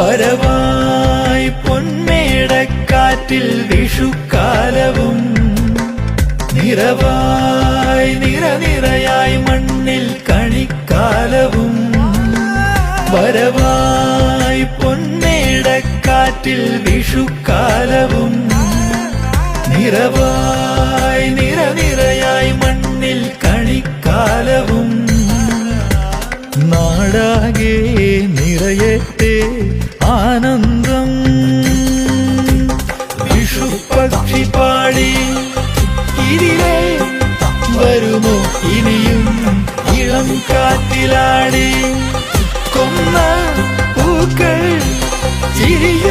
വരവായി പൊന്മേടക്കാറ്റിൽ വിഷുക്കാലവും നിറവായി നിറനിറയായി മണ്ണിൽ കണിക്കാലവും വരവായി പൊന്മേടക്കാറ്റിൽ വിഷുക്കാലവും നിറവായി നിറനിറയായി മണ്ണിൽ കണിക്കാലവും നാടാകെ നിറയട്ടെ ആനന്ദം വിഷുപക്ഷി പാടി ഇതിലേ വരുമോ ഇനിയും ഇളം കാറ്റിലാടി കൊന്ന പൂക്കൾ ചിരിയ